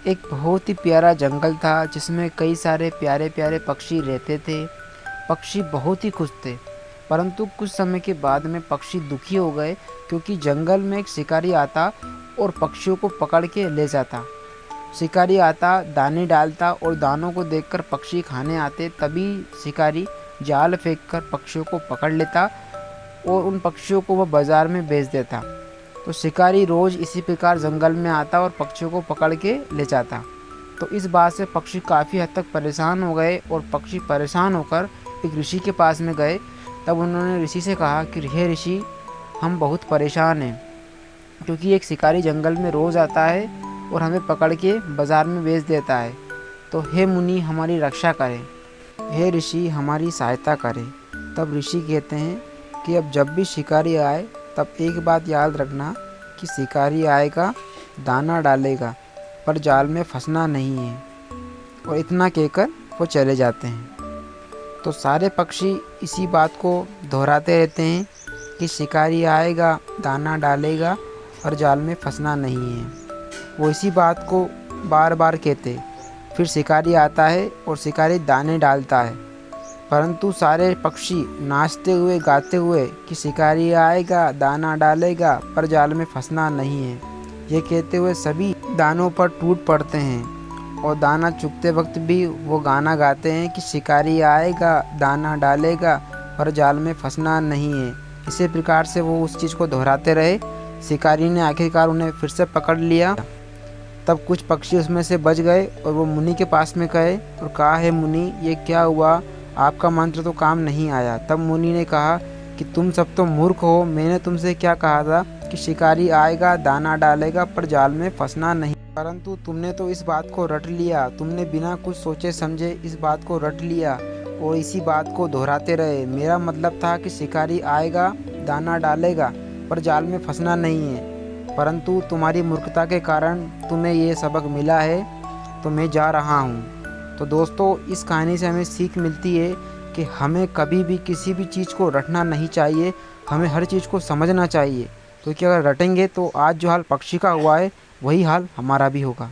एक बहुत ही प्यारा जंगल था जिसमें कई सारे प्यारे प्यारे पक्षी रहते थे। पक्षी बहुत ही खुश थे, परंतु कुछ समय के बाद में पक्षी दुखी हो गए क्योंकि जंगल में एक शिकारी आता और पक्षियों को पकड़ के ले जाता। शिकारी आता, दाने डालता और दानों को देखकर पक्षी खाने आते। तभी शिकारी जाल फेंककर पक्षियों को पकड़ लेता और उन पक्षियों को वह बाज़ार में बेच देता। तो शिकारी रोज़ इसी प्रकार जंगल में आता और पक्षियों को पकड़ के ले जाता। तो इस बात से पक्षी काफ़ी हद तक परेशान हो गए और पक्षी परेशान होकर एक ऋषि के पास में गए। तब उन्होंने ऋषि से कहा कि हे ऋषि, हम बहुत परेशान हैं क्योंकि एक शिकारी जंगल में रोज़ आता है और हमें पकड़ के बाज़ार में बेच देता है। तो हे मुनि, हमारी रक्षा करें, हे ऋषि हमारी सहायता करें। तब ऋषि कहते हैं कि अब जब भी शिकारी आए तब एक बात याद रखना कि शिकारी आएगा, दाना डालेगा, पर जाल में फंसना नहीं है। और इतना कहकर वो चले जाते हैं। तो सारे पक्षी इसी बात को दोहराते रहते हैं कि शिकारी आएगा, दाना डालेगा, पर जाल में फंसना नहीं है। वो इसी बात को बार बार कहते। फिर शिकारी आता है और शिकारी दाने डालता है, परंतु सारे पक्षी नाचते हुए गाते हुए कि शिकारी आएगा, दाना डालेगा, पर जाल में फंसना नहीं है, ये कहते हुए सभी दानों पर टूट पड़ते हैं और दाना चुगते वक्त भी वो गाना गाते हैं कि शिकारी आएगा, दाना डालेगा, पर जाल में फंसना नहीं है। इसी प्रकार से वो उस चीज़ को दोहराते रहे। शिकारी ने आखिरकार उन्हें फिर से पकड़ लिया। तब कुछ पक्षी उसमें से बच गए और वो मुनि के पास में गए और कहा, है मुनि, ये क्या हुआ? आपका मंत्र तो काम नहीं आया। तब मुनि ने कहा कि तुम सब तो मूर्ख हो। मैंने तुमसे क्या कहा था कि शिकारी आएगा, दाना डालेगा, पर जाल में फंसना नहीं, परंतु तुमने तो इस बात को रट लिया। तुमने बिना कुछ सोचे समझे इस बात को रट लिया और इसी बात को दोहराते रहे। मेरा मतलब था कि शिकारी आएगा, दाना डालेगा, पर जाल में फंसना नहीं है, परंतु तुम्हारी मूर्खता के कारण तुम्हें ये सबक मिला है, तो मैं जा रहा हूँ। तो दोस्तों, इस कहानी से हमें सीख मिलती है कि हमें कभी भी किसी भी चीज़ को रटना नहीं चाहिए, हमें हर चीज़ को समझना चाहिए, क्योंकि अगर रटेंगे तो आज जो हाल पक्षी का हुआ है वही हाल हमारा भी होगा।